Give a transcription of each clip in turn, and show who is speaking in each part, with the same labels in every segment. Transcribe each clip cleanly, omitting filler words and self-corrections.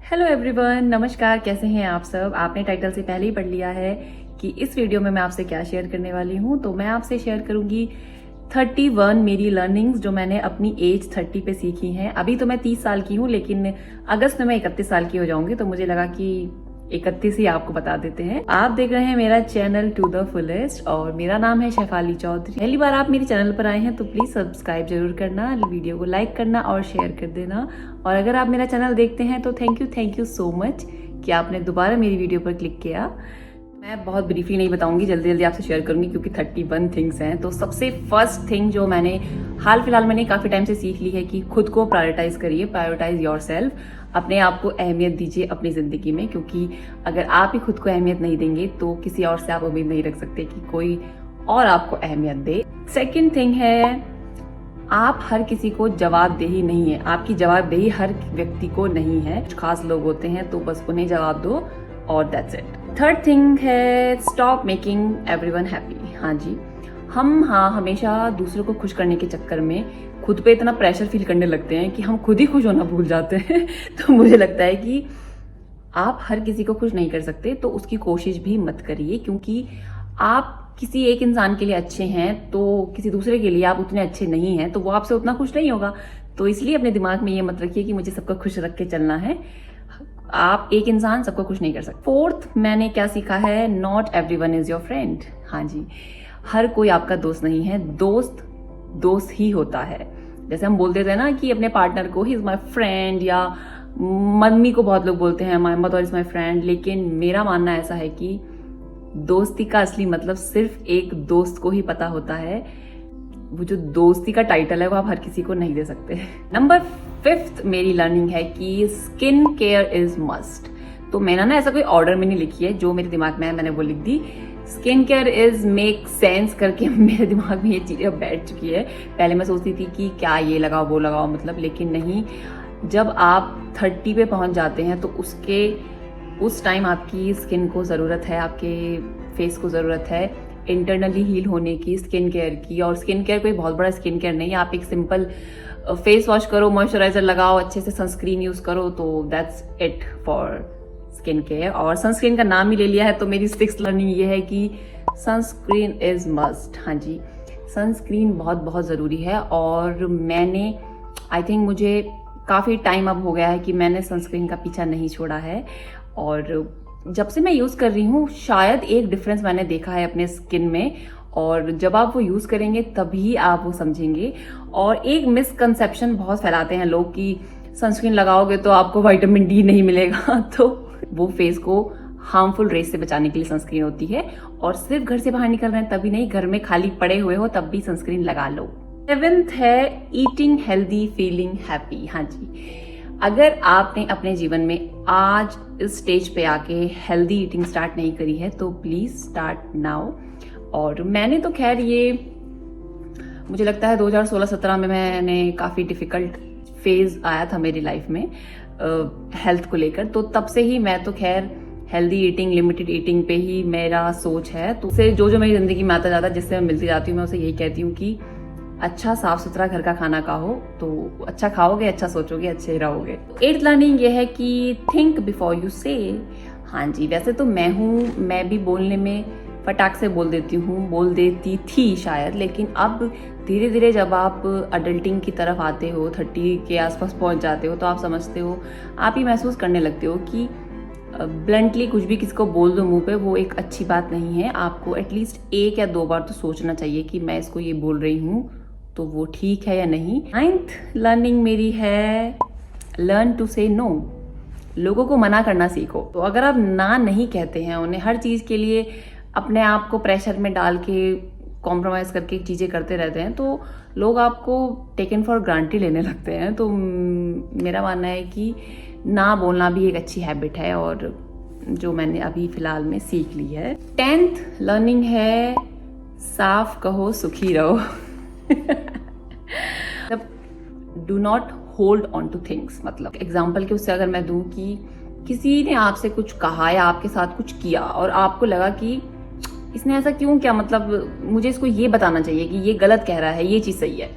Speaker 1: Hello everyone, नमस्कार। कैसे हैं आप सब? आपने टाइटल से पहले ही पढ़ लिया है कि इस वीडियो में मैं आपसे क्या शेयर करने वाली हूँ। तो मैं आपसे शेयर करूंगी 31 मेरी लर्निंग्स जो मैंने अपनी एज 30 पे सीखी हैं। अभी तो मैं 30 साल की हूँ, लेकिन अगस्त में मैं 31 साल की हो जाऊंगी, तो मुझे लगा कि 31 ही आपको बता देते हैं। आप देख रहे हैं मेरा चैनल टू द फुलेस्ट और मेरा नाम है शेफाली चौधरी। पहली बार आप मेरे चैनल पर आए हैं तो प्लीज सब्सक्राइब जरूर करना, वीडियो को लाइक करना और शेयर कर देना। और अगर आप मेरा चैनल देखते हैं तो थैंक यू सो मच कि आपने दोबारा मेरी वीडियो पर क्लिक किया। मैं बहुत ब्रीफली नहीं बताऊंगी, जल्दी जल्दी आपसे शेयर करूंगी क्योंकि 31 थिंग्स हैं। तो सबसे फर्स्ट थिंग जो मैंने हाल फिलहाल मैंने काफी टाइम से सीख ली है कि खुद को प्रायोरिटाइज करिए। Prioritise yourself. अपने आप को अहमियत दीजिए अपनी जिंदगी में, क्योंकि अगर आप ही खुद को अहमियत नहीं देंगे तो किसी और से आप उम्मीद नहीं रख सकते कि कोई और आपको अहमियत दे। सेकेंड थिंग है, आप हर किसी को जवाबदेही नहीं है। आपकी जवाबदेही हर व्यक्ति को नहीं है। कुछ खास लोग होते हैं तो बस उन्हें जवाब दो और दैट्स इट। थर्ड थिंग है, स्टॉप मेकिंग एवरीवन हैप्पी। हाँ जी, हम हमेशा दूसरों को खुश करने के चक्कर में खुद पे इतना प्रेशर फील करने लगते हैं कि हम खुद ही खुश होना भूल जाते हैं। तो मुझे लगता है कि आप हर किसी को खुश नहीं कर सकते, तो उसकी कोशिश भी मत करिए, क्योंकि आप किसी एक इंसान के लिए अच्छे हैं तो किसी दूसरे के लिए आप उतने अच्छे नहीं हैं, तो वो आपसे उतना खुश नहीं होगा। तो इसलिए अपने दिमाग में ये मत रखिए कि मुझे सबको खुश रख के चलना है। आप एक इंसान सबको खुश नहीं कर सकते। फोर्थ मैंने क्या सीखा है, not everyone is your friend. हाँ जी, हर कोई आपका दोस्त नहीं है। दोस्त ही होता है। जैसे हम बोलते थे ना कि अपने पार्टनर को ही इज माई फ्रेंड, या मम्मी को बहुत लोग बोलते हैं my mother is my friend, लेकिन मेरा मानना ऐसा है कि दोस्ती का असली मतलब सिर्फ एक दोस्त को ही पता होता है। वो जो दोस्ती का टाइटल है वो आप हर किसी को नहीं दे सकते। नंबर 5 मेरी लर्निंग है कि स्किन केयर इज मस्ट। तो मैंने ना ऐसा कोई ऑर्डर में नहीं लिखी है, जो मेरे दिमाग में है मैंने वो लिख दी। Skin care is make sense करके मेरे दिमाग में ये चीज अब बैठ चुकी है। पहले मैं सोचती थी कि क्या ये लगाओ वो लगाओ मतलब, लेकिन नहीं। जब आप 30 पे पहुंच जाते हैं तो उस टाइम आपकी स्किन को जरूरत है, आपके फेस को जरूरत है इंटरनली हील होने की, स्किन केयर की। और स्किन केयर कोई बहुत बड़ा स्किन केयर नहीं है। आप एक सिंपल फेस वॉश करो, मॉइस्चराइजर लगाओ, अच्छे से सनस्क्रीन यूज करो, तो that's it for skin care. और सनस्क्रीन का नाम ही ले लिया है तो मेरी 6th लर्निंग ये है कि सनस्क्रीन इज मस्ट। हाँ जी, सनस्क्रीन बहुत बहुत जरूरी है। और मैंने आई थिंक मुझे काफी टाइम अब हो गया है कि मैंने सनस्क्रीन का पीछा नहीं छोड़ा है। और जब से मैं यूज कर रही हूँ शायद एक डिफरेंस मैंने देखा है अपने स्किन में, और जब आप वो यूज करेंगे तभी आप वो समझेंगे। और एक मिसकंसेप्शन बहुत फैलाते हैं लोग कि सनस्क्रीन लगाओगे तो आपको विटामिन डी नहीं मिलेगा। तो वो फेस को हार्मफुल रेस से बचाने के लिए सनस्क्रीन होती है, और सिर्फ घर से बाहर निकल रहे हैं तभी नहीं, घर में खाली पड़े हुए हो तब भी सनस्क्रीन लगा लो। 7th है ईटिंग हेल्दी फीलिंग हैप्पी। हाँ जी, अगर आपने अपने जीवन में आज इस स्टेज पे आके हेल्दी ईटिंग स्टार्ट नहीं करी है तो प्लीज स्टार्ट नाउ। और मैंने तो खैर ये मुझे लगता है 2016-17 में मैंने काफी डिफिकल्ट फेज आया था मेरी लाइफ में हेल्थ को लेकर, तो तब से ही मैं तो खैर हेल्दी ईटिंग, लिमिटेड ईटिंग पे ही मेरा सोच है। तो उससे जो मेरी जिंदगी में आता जाता, जिससे मैं मिलती जाती हूँ, मैं उसे यही कहती हूँ कि अच्छा साफ सुथरा घर का खाना खाओ तो अच्छा खाओगे, अच्छा सोचोगे, अच्छे रहोगे। 8th लर्निंग ये है कि थिंक बिफोर यू से। हाँ जी, वैसे तो मैं भी बोलने में फटाक से बोल देती थी शायद, लेकिन अब धीरे धीरे जब आप अडल्टिंग की तरफ आते हो, 30 के आसपास पहुंच जाते हो, तो आप समझते हो, आप ही महसूस करने लगते हो कि ब्लंटली कुछ भी किसी को बोल दो मुंह पे वो एक अच्छी बात नहीं है। आपको एटलीस्ट 1 या 2 बार तो सोचना चाहिए कि मैं इसको ये बोल रही हूँ तो वो ठीक है या नहीं। 9th लर्निंग मेरी है लर्न टू से नो। लोगों को मना करना सीखो। तो अगर आप ना नहीं कहते हैं उन्हें, हर चीज के लिए अपने आप को प्रेशर में डाल के कॉम्प्रोमाइज करके चीजें करते रहते हैं, तो लोग आपको टेकन फॉर ग्रांटेड लेने लगते हैं। तो मेरा मानना है कि ना बोलना भी एक अच्छी हैबिट है, और जो मैंने अभी फिलहाल में सीख ली है। 10th लर्निंग है साफ कहो सुखी रहो। Do not hold on two things. मतलब एग्जाम्पल के उससे अगर मैं दूं कि किसी ने आपसे कुछ कहा या आपके साथ कुछ किया और आपको लगा कि इसने ऐसा क्यों किया, मतलब मुझे इसको ये बताना चाहिए कि ये गलत कह रहा है, ये चीज सही है।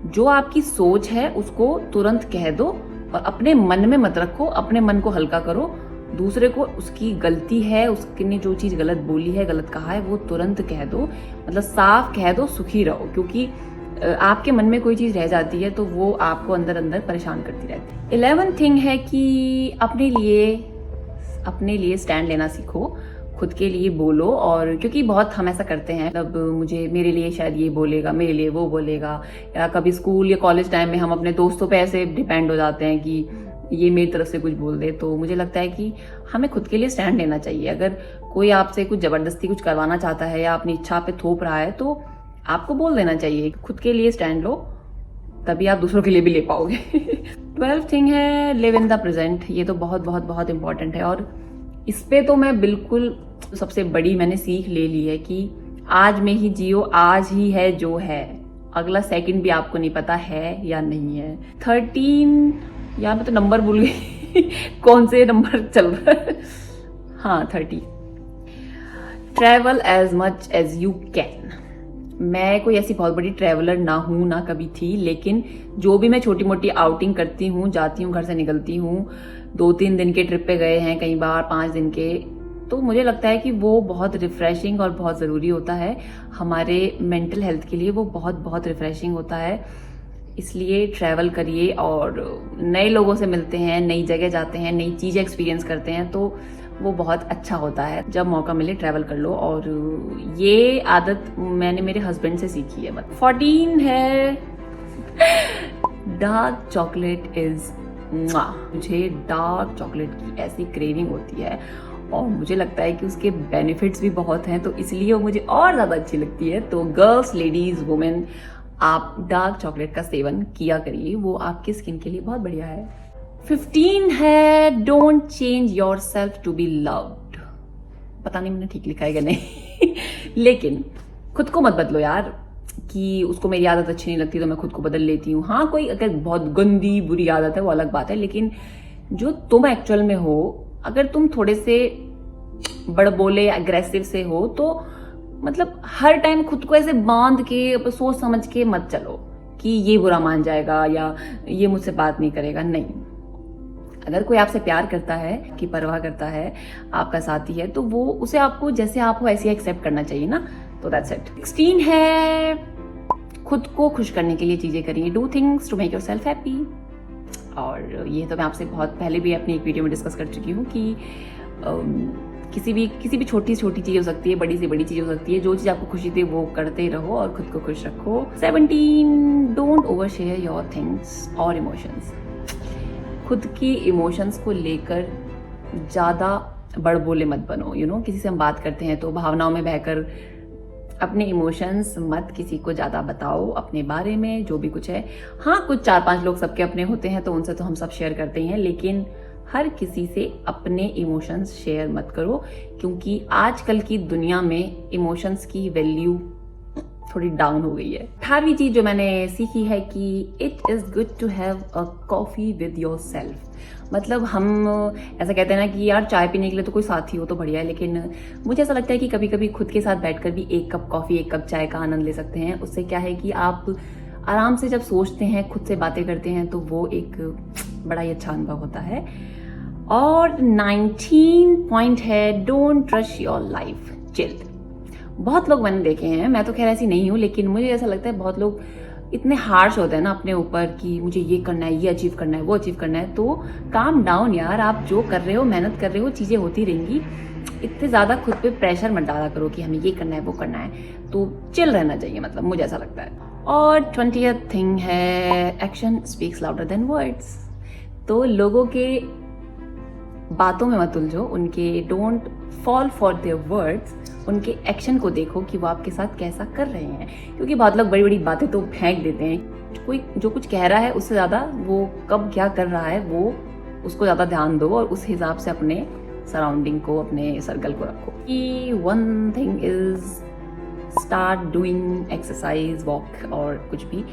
Speaker 1: जो आपकी सोच है उसको तुरंत कह दो और अपने मन में मत रखो, अपने मन को हल्का करो। दूसरे को उसकी गलती है, उसने जो चीज गलत बोली है, गलत कहा है, वो तुरंत कह दो, मतलब साफ कह दो, सुखी रहो। क्योंकि आपके मन में कोई चीज रह जाती है तो वो आपको अंदर अंदर परेशान करती रहती है। 11th थिंग है कि अपने लिए स्टैंड लेना सीखो, खुद के लिए बोलो। और क्योंकि बहुत हम ऐसा करते हैं, मतलब मुझे, मेरे लिए शायद ये बोलेगा, मेरे लिए वो बोलेगा, या कभी स्कूल या कॉलेज टाइम में हम अपने दोस्तों पे ऐसे डिपेंड हो जाते हैं कि ये मेरी तरफ से कुछ बोल दे। तो मुझे लगता है कि हमें खुद के लिए स्टैंड लेना चाहिए। अगर कोई आपसे कुछ जबरदस्ती कुछ करवाना चाहता है या अपनी इच्छा पे थोप रहा है तो आपको बोल देना चाहिए। खुद के लिए स्टैंड लो, तभी आप दूसरों के लिए भी ले पाओगे। 12th थिंग है लिव इन द प्रेजेंट। ये तो बहुत बहुत बहुत इंपॉर्टेंट है और इस पे तो मैं बिल्कुल सबसे बड़ी मैंने सीख ले ली है कि आज में ही जियो, आज ही है जो है, अगला सेकंड भी आपको नहीं पता है या नहीं है। 13, यार मैं तो नंबर भूल गई कौन से नंबर चल रहा है। हाँ 30, travel as much as you can. मैं कोई ऐसी बहुत बड़ी ट्रैवलर ना हूं, ना कभी थी, लेकिन जो भी मैं छोटी मोटी आउटिंग करती हूँ, जाती हूँ, घर से निकलती हूँ, 2-3 दिन के ट्रिप पे गए हैं, कई बार 5 दिन के, तो मुझे लगता है कि वो बहुत रिफ्रेशिंग और बहुत ज़रूरी होता है हमारे मेंटल हेल्थ के लिए। वो बहुत बहुत रिफ्रेशिंग होता है। इसलिए ट्रैवल करिए और नए लोगों से मिलते हैं, नई जगह जाते हैं, नई चीज़ें एक्सपीरियंस करते हैं, तो वो बहुत अच्छा होता है। जब मौका मिले ट्रैवल कर लो। और ये आदत मैंने मेरे हस्बैंड से सीखी है। 14 है डार्क चॉकलेट इज, मुझे डार्क चॉकलेट की ऐसी क्रेविंग होती है और मुझे लगता है कि उसके बेनिफिट्स भी बहुत हैं, तो इसलिए वो मुझे और ज्यादा अच्छी लगती है। तो गर्ल्स, लेडीज, वुमेन, आप डार्क चॉकलेट का सेवन किया करिए, वो आपकी स्किन के लिए बहुत बढ़िया है। 15 है don't change yourself to be loved. पता नहीं मैंने ठीक लिखा है कि नहीं लेकिन खुद को मत बदलो यार, कि उसको मेरी आदत अच्छी नहीं लगती तो मैं खुद को बदल लेती हूँ। हाँ, कोई अगर बहुत गंदी बुरी आदत है वो अलग बात है, लेकिन जो तुम एक्चुअल में हो, अगर तुम थोड़े से बड़बोले अग्रेसिव से हो तो मतलब हर टाइम खुद को ऐसे बांध के सोच समझ के मत चलो कि ये बुरा मान जाएगा या ये मुझसे बात नहीं करेगा। नहीं, अगर कोई आपसे प्यार करता है, की परवाह करता है, आपका साथी है, तो वो उसे आपको जैसे आप हो ऐसे एक्सेप्ट करना चाहिए ना। तो दैट्स इट। 16 है खुद को खुश करने के लिए चीजें करिए, do things to make yourself happy. और ये तो मैं आपसे बहुत पहले भी अपनी एक वीडियो में डिस्कस कर चुकी हूँ कि किसी भी छोटी छोटी चीज हो सकती है, बड़ी से बड़ी चीज हो सकती है, जो चीज आपको खुशी दे वो करते रहो और खुद को खुश रखो। 17 don't over share your things और इमोशंस। खुद की इमोशंस को लेकर ज्यादा बड़बोले मत बनो। किसी से हम बात करते हैं तो भावनाओं में बहकर अपने इमोशंस मत किसी को ज्यादा बताओ अपने बारे में, जो भी कुछ है। हाँ, कुछ 4-5 लोग सबके अपने होते हैं तो उनसे तो हम सब शेयर करते ही हैं, लेकिन हर किसी से अपने इमोशंस शेयर मत करो, क्योंकि आजकल की दुनिया में इमोशंस की वैल्यू थोड़ी डाउन हो गई है। 18वीं चीज जो मैंने सीखी है कि it is good to have a coffee with yourself. मतलब हम ऐसा कहते हैं ना कि यार चाय पीने के लिए तो कोई साथी हो तो बढ़िया है, लेकिन मुझे ऐसा लगता है कि कभी कभी खुद के साथ बैठकर भी 1 कप कॉफी, 1 कप चाय का आनंद ले सकते हैं। उससे क्या है कि आप आराम से जब सोचते हैं, खुद से बातें करते हैं, तो वो एक बड़ा ही अच्छा अनुभव होता है। और 19 पॉइंट है don't rush your life, chill. बहुत लोग मैंने देखे हैं, मैं तो खैर ऐसी नहीं हूँ, लेकिन मुझे ऐसा लगता है बहुत लोग इतने हार्श होते हैं ना अपने ऊपर कि मुझे ये करना है, ये अचीव करना है, वो अचीव करना है। तो काम डाउन यार, आप जो कर रहे हो, मेहनत कर रहे हो, चीजें होती रहेंगी। इतने ज्यादा खुद पे प्रेशर मत डाला करो कि हमें ये करना है, वो करना है। तो चिल रहना चाहिए, मतलब मुझे ऐसा लगता है। और 20th थिंग है action speaks louder than words. तो लोगों के बातों में मत उलझो, उनके don't fall for their words, उनके एक्शन को देखो कि वो आपके साथ कैसा कर रहे हैं। क्योंकि बहुत लोग बड़ी बड़ी बातें तो फेंक देते हैं, कोई जो कुछ कह रहा है उससे ज्यादा वो कब क्या कर रहा है वो उसको ज्यादा ध्यान दो और उस हिसाब से अपने सराउंडिंग को, अपने सर्कल को रखो। कि 1 thing is start doing exercise, walk और कुछ भी।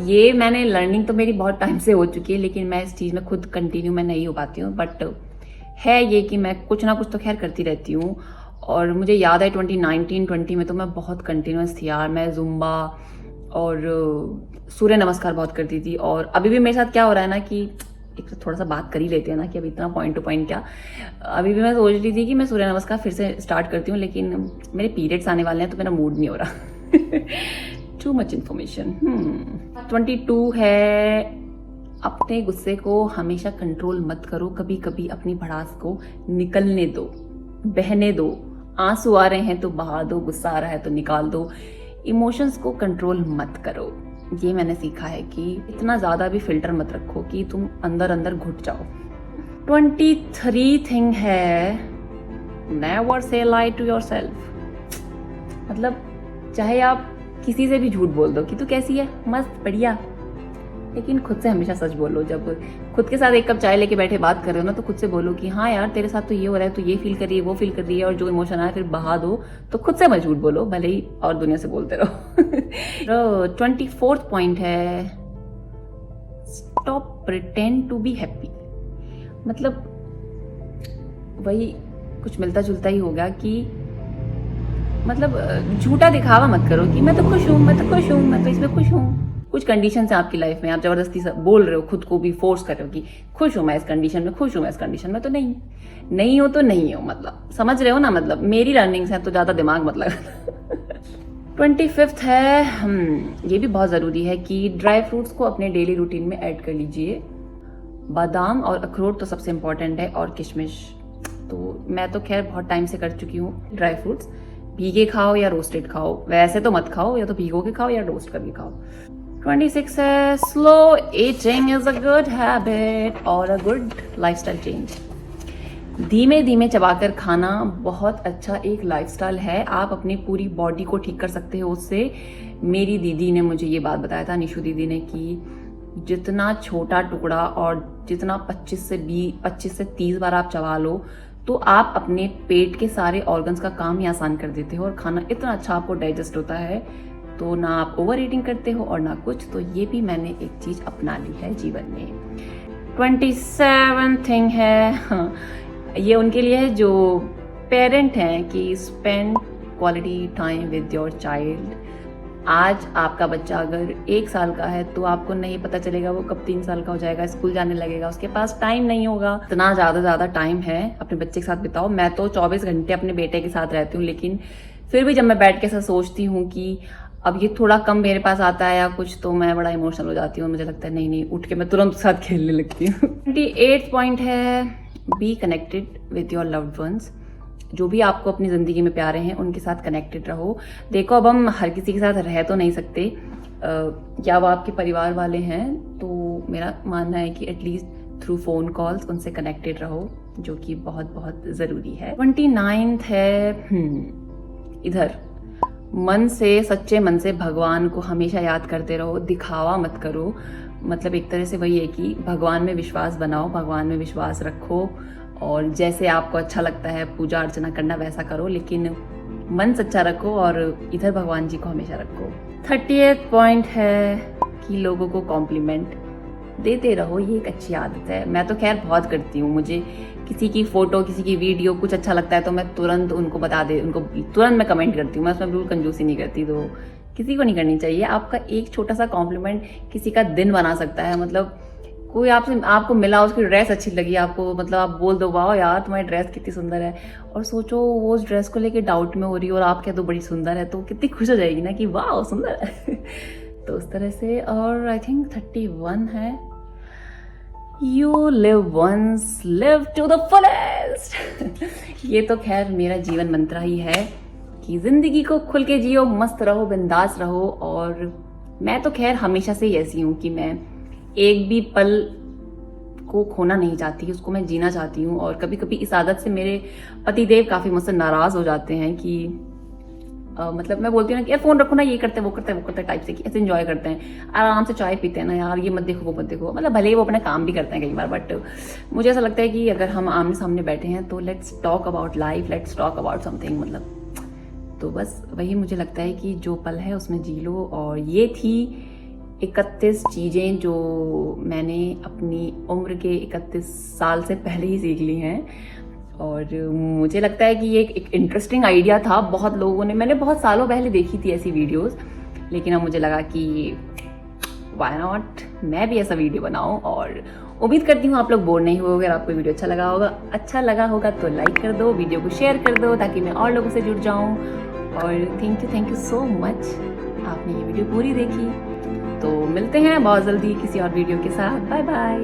Speaker 1: ये मैंने लर्निंग तो मेरी बहुत टाइम से हो चुकी है, लेकिन मैं इस चीज में खुद कंटिन्यू मैं नहीं हो पाती हूँ। बट है ये कि मैं कुछ ना कुछ तो खैर करती रहती हूँ। और मुझे याद है 2019-20 में तो मैं बहुत कंटिन्यूअस थी यार। मैं जुम्बा और सूर्य नमस्कार बहुत करती थी। और अभी भी मेरे साथ क्या हो रहा है ना कि एक तो थोड़ा सा बात कर ही लेते हैं ना कि अब इतना पॉइंट टू पॉइंट क्या। अभी भी मैं सोच रही थी कि मैं सूर्य नमस्कार फिर से स्टार्ट करती हूँ, लेकिन मेरे पीरियड्स आने वाले हैं तो मेरा मूड नहीं हो रहा। Too much information. 22 है, अपने गुस्से को हमेशा कंट्रोल मत करो, कभी कभी अपनी भड़ास को निकलने दो, बहने दो। आंसू आ रहे हैं तो बहा दो, गुस्सा आ रहा है तो निकाल दो, इमोशंस को कंट्रोल मत करो। ये मैंने सीखा है कि इतना ज्यादा भी फिल्टर मत रखो कि तुम अंदर अंदर घुट जाओ। 23 थिंग है, never say lie to your self. मतलब चाहे आप किसी से भी झूठ बोल दो कि तू कैसी है, मस्त बढ़िया, लेकिन खुद से हमेशा सच बोलो। जब खुद के साथ एक कप चाय लेके बैठे बात कर रहे हो ना, तो खुद से बोलो कि हाँ यार तेरे साथ तो ये हो रहा है, तो ये फील कर रही है, वो फील कर रही है, और जो इमोशन आया फिर बहा दो। तो खुद से मत झूठ बोलो, भले ही और दुनिया से बोलते रहो। 24 पॉइंट है, stop pretend to be happy. मतलब वही कुछ मिलता जुलता ही होगा कि मतलब झूठा दिखावा मत करो कि मैं तो खुश हूँ, मैं तो खुश हूँ, मैं तो इसमें खुश हूँ। कुछ कंडीशन है आपकी लाइफ में, आप जबरदस्ती बोल रहे हो, खुद को भी फोर्स कर रहे हो कि खुश हूं मैं इस कंडीशन में, खुश हूं मैं इस कंडीशन में। तो नहीं हो तो नहीं हो, मतलब समझ रहे हो ना। मतलब मेरी लर्निंग्स है तो ज्यादा दिमाग मत लगा। 25 है, ये भी बहुत जरूरी है कि ड्राई फ्रूट्स को अपने डेली रूटीन में ऐड कर लीजिए। बादाम और अखरोट तो सबसे इंपॉर्टेंट है, और किशमिश तो मैं तो खैर बहुत टाइम से कर चुकी हूँ। ड्राई फ्रूट्स भीगे खाओ या रोस्टेड खाओ, वैसे तो मत खाओ, या तो भिगो के खाओ या रोस्ट करके खाओ। 26 है, slow eating is a good habit और अ गुड लाइफस्टाइल चेंज। धीमे धीमे चबाकर खाना बहुत अच्छा एक लाइफस्टाइल है, आप अपनी पूरी बॉडी को ठीक कर सकते हो उससे। मेरी दीदी ने मुझे ये बात बताया था, निशु दीदी ने, कि जितना छोटा टुकड़ा और जितना 25 से 30 बार आप चबा लो तो आप अपने पेट के सारे ऑर्गन्स का काम ही आसान कर देते हो, और खाना इतना अच्छा आपको डाइजेस्ट होता है, तो ना आप ओवर ईटिंग करते हो और ना कुछ। तो ये भी मैंने एक चीज अपना ली है जीवन में। 27 थिंग है, ये उनके लिए है जो पेरेंट हैं, कि spend quality time with your child. आज आपका बच्चा अगर 1 साल का है तो आपको नहीं पता चलेगा वो कब 3 साल का हो जाएगा, स्कूल जाने लगेगा, उसके पास टाइम नहीं होगा। इतना ज्यादा टाइम है अपने बच्चे के साथ बिताओ। मैं तो 24 घंटे अपने बेटे के साथ रहती हूँ, लेकिन फिर भी जब मैं बैठ के ऐसा सोचती हूँ कि अब ये थोड़ा कम मेरे पास आता है या कुछ, तो मैं बड़ा इमोशनल हो जाती हूँ। मुझे लगता है नहीं, उठ के मैं तुरंत साथ खेलने लगती हूँ। 28 पॉइंट है, be connected with your loved ones. जो भी आपको अपनी जिंदगी में प्यारे हैं उनके साथ कनेक्टेड रहो। देखो अब हम हर किसी के साथ रह तो नहीं सकते, या वो आपके परिवार वाले हैं, तो मेरा मानना है कि एटलीस्ट थ्रू फोन कॉल्स उनसे कनेक्टेड रहो, जो कि बहुत बहुत जरूरी है। 29 है, इधर मन से, सच्चे मन से भगवान को हमेशा याद करते रहो, दिखावा मत करो। मतलब एक तरह से वही है कि भगवान में विश्वास बनाओ, भगवान में विश्वास रखो, और जैसे आपको अच्छा लगता है पूजा अर्चना करना वैसा करो, लेकिन मन सच्चा रखो और इधर भगवान जी को हमेशा रखो। 30 पॉइंट है कि लोगों को कॉम्प्लीमेंट देते रहो, ये एक अच्छी आदत है। मैं तो खैर बहुत करती हूँ। मुझे किसी की फोटो, किसी की वीडियो कुछ अच्छा लगता है तो मैं तुरंत उनको उनको तुरंत मैं कमेंट करती हूँ। मैं उसमें बिल्कुल कंजूसी नहीं करती, तो किसी को नहीं करनी चाहिए। आपका एक छोटा सा कॉम्प्लीमेंट किसी का दिन बना सकता है। मतलब कोई आपको मिला, उसकी ड्रेस अच्छी लगी आपको, मतलब आप बोल दो वाह यार तुम्हारी ड्रेस कितनी सुंदर है, और सोचो वो उस ड्रेस को लेके डाउट में हो रही है और आप कह दो बड़ी सुंदर है, तो कितनी खुश हो जाएगी ना कि वाह सुंदर है। तो उस तरह से। और आई थिंक 31 है, you live once, live to the fullest. ये तो खैर मेरा जीवन मंत्र ही है कि जिंदगी को खुल के जियो, मस्त रहो, बिंदास रहो। और मैं तो खैर हमेशा से ही ऐसी हूँ कि मैं एक भी पल को खोना नहीं चाहती, उसको मैं जीना चाहती हूँ। और कभी कभी इस आदत से मेरे पतिदेव काफी मुझसे नाराज हो जाते हैं कि मतलब मैं बोलती हूँ ना कि यार फोन रखो ना, ये करते वो करते टाइप से, कि ऐसे एंजॉय करते हैं, आराम से चाय पीते हैं ना यार, ये मत देखो वो मत देखो। मतलब भले ही वो अपना काम भी करते हैं कई बार, बट मुझे ऐसा लगता है कि अगर हम आमने सामने बैठे हैं तो let's talk about life, let's talk about something. मतलब तो बस वही मुझे लगता है कि जो पल है उसमें जी लो। और ये थी 31 चीजें जो मैंने अपनी उम्र के 31 साल से पहले ही सीख ली हैं। और मुझे लगता है कि ये एक इंटरेस्टिंग आइडिया था। बहुत लोगों ने, मैंने बहुत सालों पहले देखी थी ऐसी वीडियोस, लेकिन अब मुझे लगा कि व्हाई नॉट मैं भी ऐसा वीडियो बनाऊं और उम्मीद करती हूँ आप लोग बोर नहीं होगे। अगर आपको वीडियो अच्छा लगा होगा तो लाइक कर दो, वीडियो को शेयर कर दो ताकि मैं और लोगों से जुड़ जाऊँ। और थैंक यू सो मच, आपने ये वीडियो पूरी देखी। तो मिलते हैं बहुत जल्दी किसी और वीडियो के साथ। Bye bye.